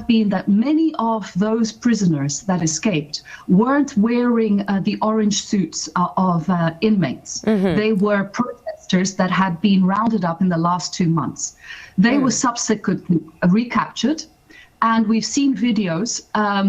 been that many of those prisoners that escaped weren't wearing the orange suits of inmates. They were protesters that had been rounded up in the last 2 months. They were subsequently recaptured, and we've seen videos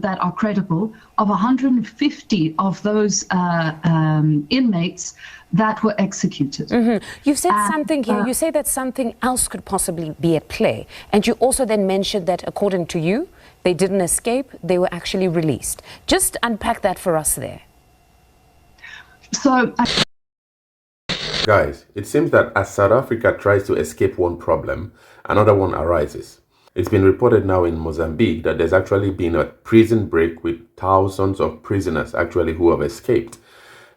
that are credible of 150 of those inmates that were executed. You've said something here. You say that something else could possibly be at play. And you also then mentioned that, according to you, they didn't escape, they were actually released. Just unpack that for us there. So, guys, it seems that as South Africa tries to escape one problem, another one arises. It's been reported now in Mozambique that there's actually been a prison break with thousands of prisoners actually who have escaped.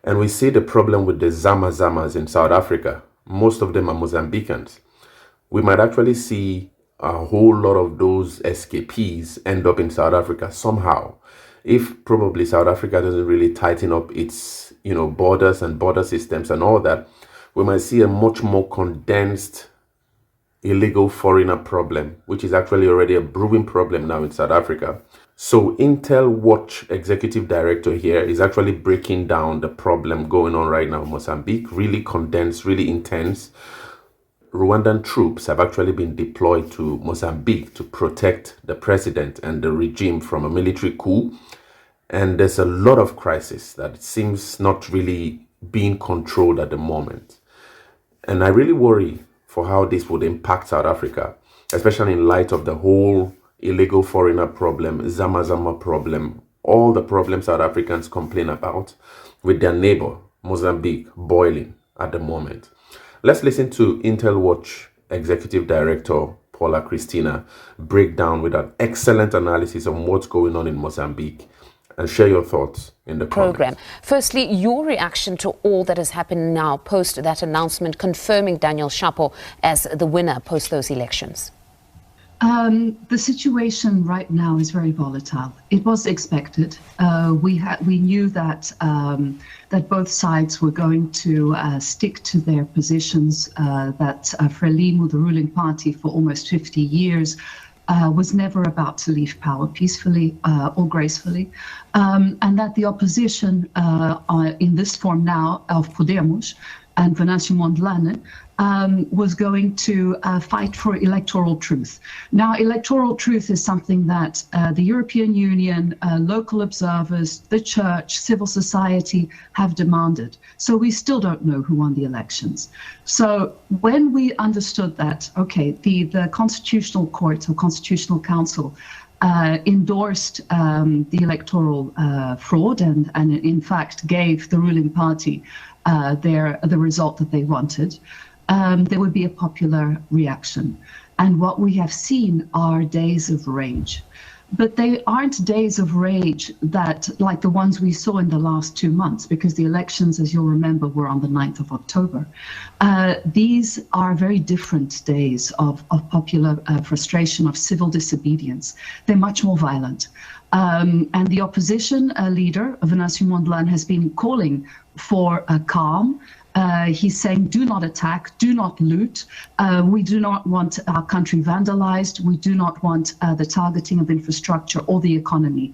And we see the problem with the Zama-Zamas in South Africa. Most of them are Mozambicans. We might actually see a whole lot of those escapees end up in South Africa somehow, if probably South Africa doesn't really tighten up its, borders and border systems and all that. We might see a much more condensed illegal foreigner problem, which is actually already a brewing problem now in South Africa. So INTELWATCH Executive Director here is actually breaking down the problem going on right now in Mozambique, really condensed, really intense. Rwandan troops have actually been deployed to Mozambique to protect the president and the regime from a military coup. And there's a lot of crisis that seems not really being controlled at the moment. And I really worry for how this would impact South Africa, especially in light of the whole illegal foreigner problem, Zama-Zama problem, all the problems South Africans complain about with their neighbor, Mozambique, boiling at the moment. Let's listen to INTELWATCH Executive Director Paula Christina break down with an excellent analysis on what's going on in Mozambique, and share your thoughts in the program. comments. Firstly, your reaction to all that has happened now post that announcement confirming Daniel Shapo as the winner post those elections. The situation right now is very volatile. It was expected. We knew that that both sides were going to stick to their positions. That Frelimo, the ruling party for almost 50 years, was never about to leave power peacefully or gracefully, and that the opposition in this form now of Podemos and Venancio Mondlane was going to fight for electoral truth. Now, electoral truth is something that the European Union, local observers, the church, civil society have demanded. So we still don't know who won the elections. So when we understood that, okay, the Constitutional Court or Constitutional Council endorsed the electoral fraud and in fact gave the ruling party the result that they wanted, there would be a popular reaction. And what we have seen are days of rage. But they aren't days of rage that like the ones we saw in the last 2 months, because the elections, as you'll remember, were on the 9th of October. These are very different days of popular frustration, of civil disobedience. They're much more violent. And the opposition leader, Venancio Mondlane, has been calling for a calm. He's saying, do not attack, do not loot. We do not want our country vandalized. We do not want the targeting of infrastructure or the economy.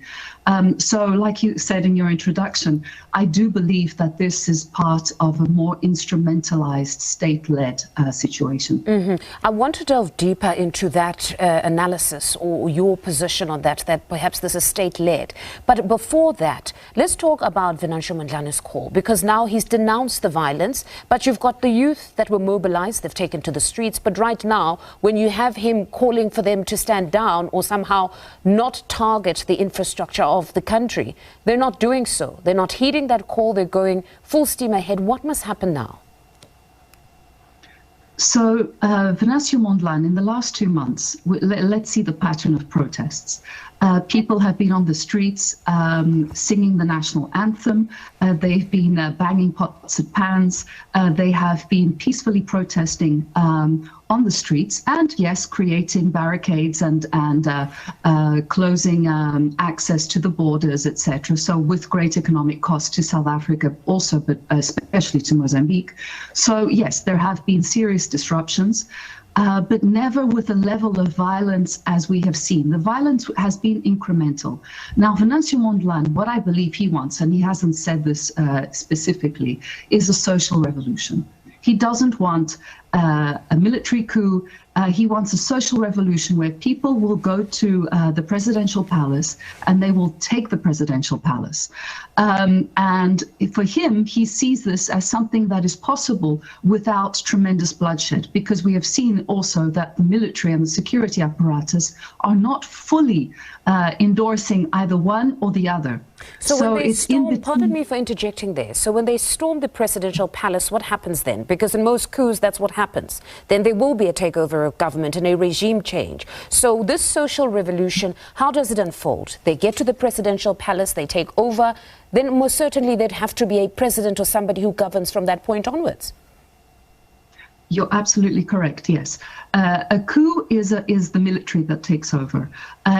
So like you said in your introduction, I do believe that this is part of a more instrumentalized, state-led situation. I want to delve deeper into that analysis or your position on that perhaps this is state-led. But before that, let's talk about Venancio Mondlane's call, because now he's denounced the violence, but you've got the youth that were mobilized, they've taken to the streets. But right now, when you have him calling for them to stand down or somehow not target the infrastructure of the country, they're not doing so. They're not heeding that call. They're going full steam ahead. What must happen now? So Venancio Mondlane, in the last 2 months, let's see the pattern of protests. People have been on the streets singing the national anthem. They've been banging pots and pans. They have been peacefully protesting on the streets, and yes, creating barricades and closing access to the borders, etc. So with great economic cost to South Africa also, but especially to Mozambique. So yes, there have been serious disruptions. but never with a level of violence as we have seen. The violence has been incremental. Now, Venancio Mondlane, what I believe he wants, and he hasn't said this specifically, is a social revolution. He doesn't want a military coup. He wants a social revolution where people will go to the presidential palace and they will take the presidential palace. And for him, he sees this as something that is possible without tremendous bloodshed, because we have seen also that the military and the security apparatus are not fully endorsing either one or the other. So when they storm, pardon me for interjecting there, so when they storm the presidential palace, what happens then? Because in most coups, that's what happens. Then there will be a takeover of government and a regime change. So this social revolution, how does it unfold? They get to the presidential palace, they take over, then most certainly there'd have to be a president or somebody who governs from that point onwards. You're absolutely correct, yes. A coup is the military that takes over.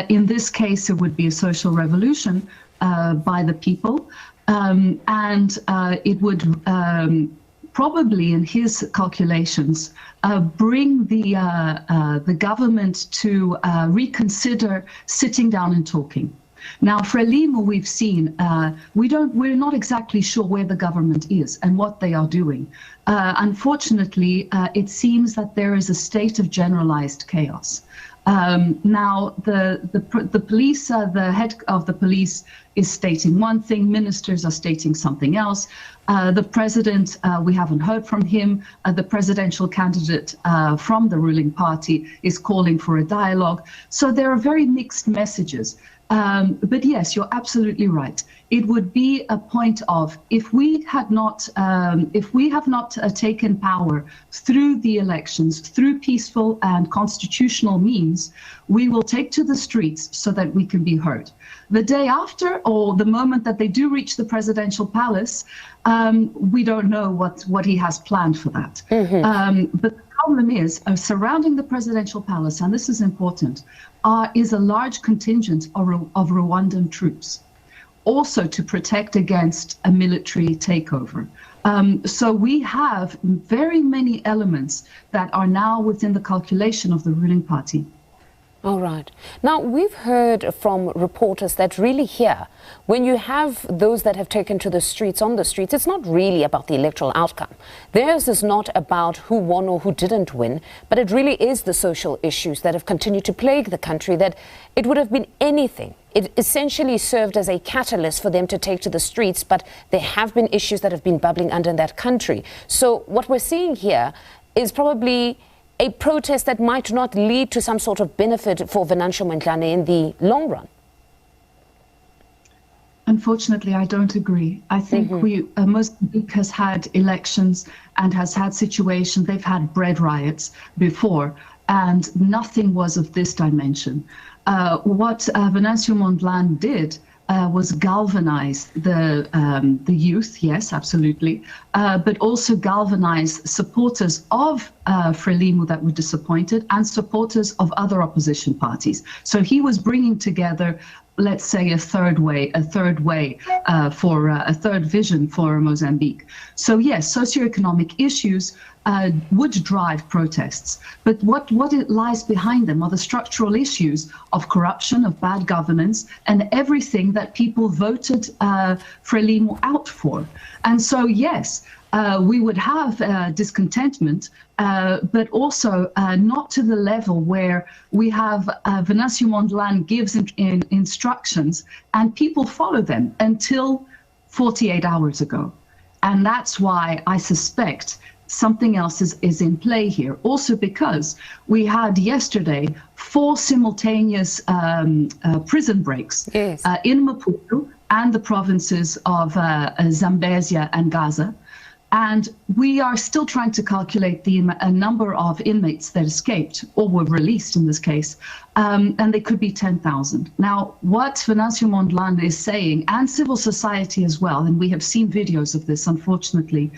In this case, it would be a social revolution by the people, and it would probably, in his calculations, bring the government to reconsider sitting down and talking. Now, Frelimo, we've seen, we're not exactly sure where the government is and what they are doing. Unfortunately, it seems that there is a state of generalized chaos. Now, the police, the head of the police is stating one thing, ministers are stating something else. The president, we haven't heard from him. The presidential candidate from the ruling party is calling for a dialogue. So there are very mixed messages. But yes, you're absolutely right. It would be a point of, if we have not taken power through the elections, through peaceful and constitutional means, we will take to the streets so that we can be heard. The day after, or the moment that they do reach the presidential palace, we don't know what he has planned for that. But the problem is, surrounding the presidential palace, and this is important, is a large contingent of Rwandan troops, also to protect against a military takeover. So we have very many elements that are now within the calculation of the ruling party. All right. Now, we've heard from reporters that really here, when you have those that have taken to the streets, on the streets, it's not really about the electoral outcome. Theirs is not about who won or who didn't win, but it really is the social issues that have continued to plague the country, that it would have been anything. It essentially served as a catalyst for them to take to the streets, but there have been issues that have been bubbling under in that country. So what we're seeing here is probably a protest that might not lead to some sort of benefit for Venancio Mondlane in the long run. Unfortunately, I don't agree. I think Mozambique has had elections and has had situations. They've had bread riots before, and nothing was of this dimension. What Venancio Mondlane did was galvanize the youth, yes, absolutely, but also galvanize supporters of Frelimo that were disappointed and supporters of other opposition parties. So he was bringing together, let's say, a third vision for Mozambique. So yes, socioeconomic issues would drive protests, but what lies behind them are the structural issues of corruption, of bad governance, and everything that people voted Frelimo out for. And so yes, we would have discontentment, but also not to the level where we have Venancio Mondlane gives instructions and people follow them until 48 hours ago. And that's why I suspect something else is in play here. Also because we had yesterday 4 simultaneous prison breaks in Maputo and the provinces of Zambezia and Gaza. And we are still trying to calculate the number of inmates that escaped or were released in this case, and they could be 10,000. Now, what Venancio Mondlane is saying, and civil society as well, and we have seen videos of this, unfortunately,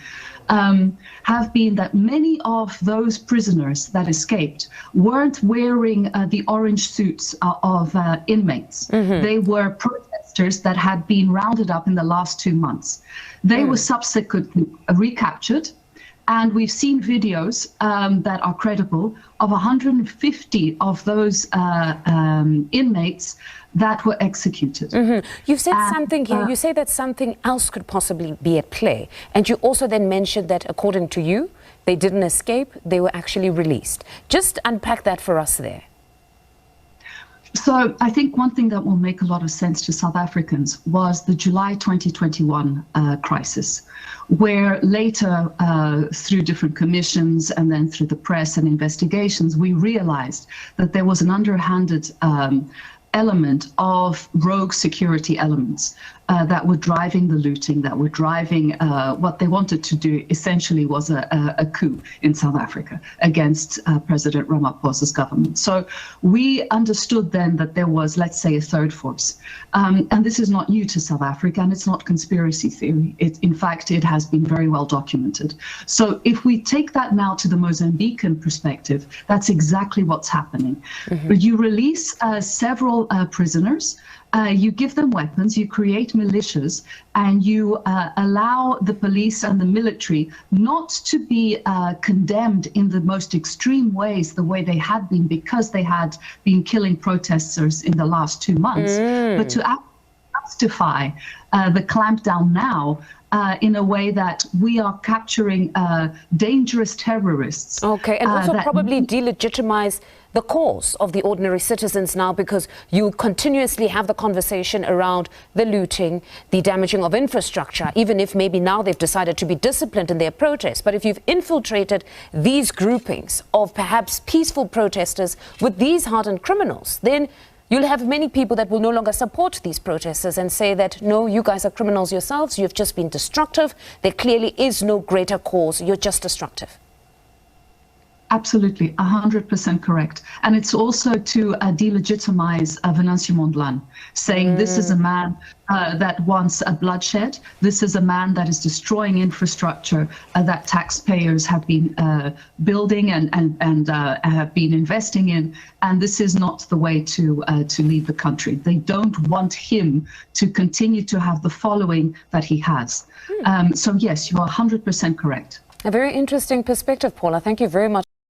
have been that many of those prisoners that escaped weren't wearing the orange suits of inmates. They were protesters that had been rounded up in the last 2 months. They were subsequently recaptured And we've seen videos that are credible of 150 of those inmates that were executed. You've said something here. You say that something else could possibly be at play. And you also then mentioned that, according to you, they didn't escape, they were actually released. Just unpack that for us there. So I think one thing that will make a lot of sense to South Africans was the July 2021 crisis, where later, through different commissions and then through the press and investigations, we realized that there was an underhanded element of rogue security elements that were driving the looting, that were driving what they wanted to do essentially was a coup in South Africa against President Ramaphosa's government. So we understood then that there was, let's say, a third force. And this is not new to South Africa, and it's not conspiracy theory. In fact, it has been very well documented. So if we take that now to the Mozambican perspective, that's exactly what's happening. You release several prisoners. You give them weapons, you create militias, and you allow the police and the military not to be condemned in the most extreme ways, the way they had been, because they had been killing protesters in the last 2 months, but to justify the clampdown now in a way that we are capturing dangerous terrorists. Okay, and also probably delegitimize the cause of the ordinary citizens now, because you continuously have the conversation around the looting, the damaging of infrastructure, even if maybe now they've decided to be disciplined in their protests. But if you've infiltrated these groupings of perhaps peaceful protesters with these hardened criminals, then you'll have many people that will no longer support these protesters and say that, no, you guys are criminals yourselves, you've just been destructive, there clearly is no greater cause, you're just destructive. Absolutely, 100% correct. And it's also to delegitimize Venancio Mondlane, saying this is a man that wants a bloodshed. This is a man that is destroying infrastructure that taxpayers have been building and have been investing in. And this is not the way to lead the country. They don't want him to continue to have the following that he has. So yes, you are 100% correct. A very interesting perspective, Paula. Thank you very much.